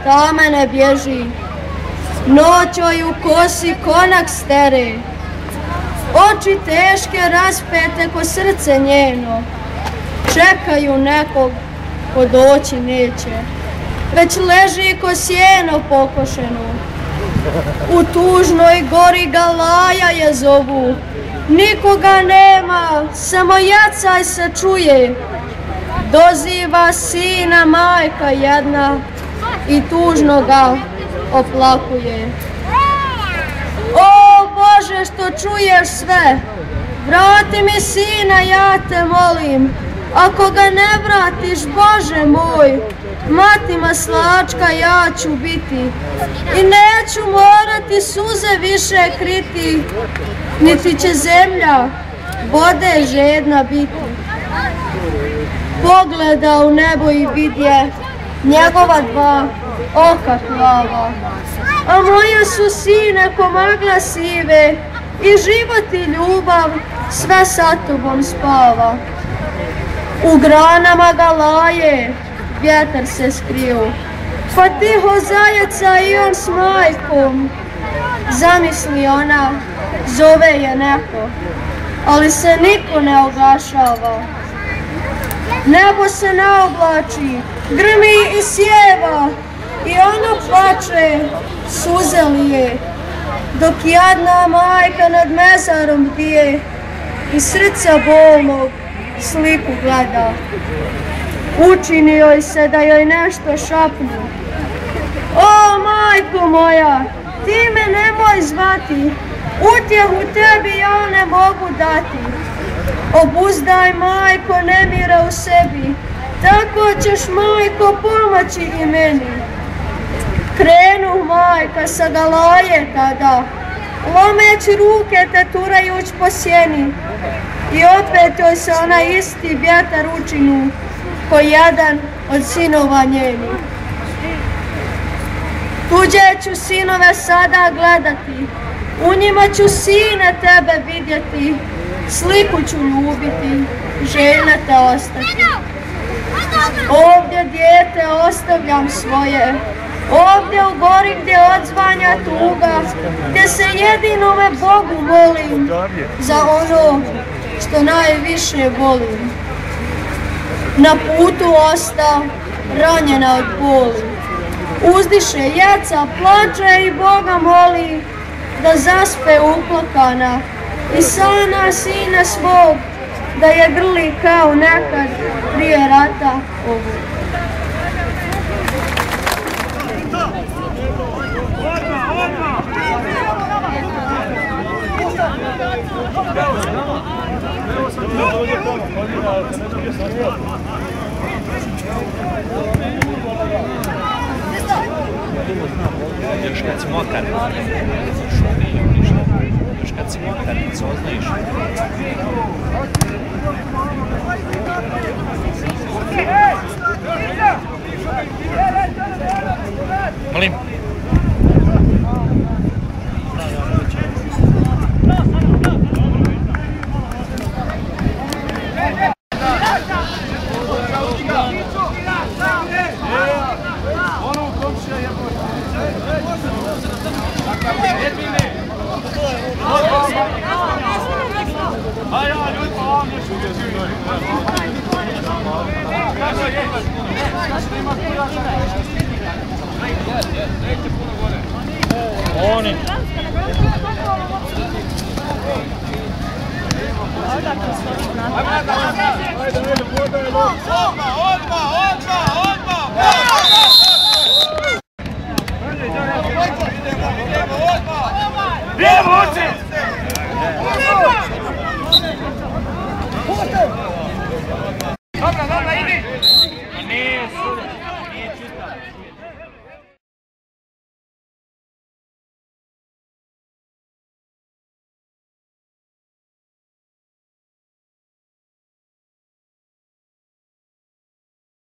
tame ne bježi, noćoj u kosi konak stere, oči teške raspete ko srce njeno, čekaju nekog ko doći neće, već leži ko sjeno pokošeno. U tužnoj gori ga laja je zovu, nikoga nema, samo jacaj se čuje. Doziva sina majka jedna i tužno ga oplakuje. O Bože, što čuješ sve, vrati mi sina, ja te molim. Ako ga ne vratiš, Bože moj, mati maslačka ja ću biti i neću morati suze više kriti, niti će zemlja vode žedna biti. Pogleda u nebo i vidje njegova dva oka plava, a moje su sine ko magla sive i život i ljubav sve sa tobom spava. U granama ga laje, vjetar se skrio, pa tiho zajeca i on s majkom. Zamisli ona, zove je neko, ali se niko ne oglašava. Nebo se naoblači, grmi i sjeva i ono plače, suze lije, dok jadna majka nad mezarom bdije i srca bolnog sliku gleda. Učini joj se da joj nešto šapnu. O majko moja, ti me nemoj zvati, utjehu tebi ja ne mogu dati. Obuzdaj majko nemira u sebi, tako ćeš majko pomoći i meni. Krenu majka sa galaje tada, lomeć ruke te turajuć po sjeni, i opet joj se ona isti vjetar učinu, ko jedan od sinova njeni. Tuđe ću sinove sada gledati, u njima ću sine tebe vidjeti, sliku ću ljubiti, željna te ostati. Ovdje dijete ostavljam svoje, ovdje u gori gdje odzvanja tuga, gdje se jedinome Bogu molim za ono što najviše volim. Na putu osta, ranjena od boli, uzdiše jeca, plače i Boga moli da zaspe uplakana i sana sina svog da je grli kao nekad prije rata ovog. Još kad si mokar, još kad si mokar, se oznajiš. Molim. Oni. Dobra, idi!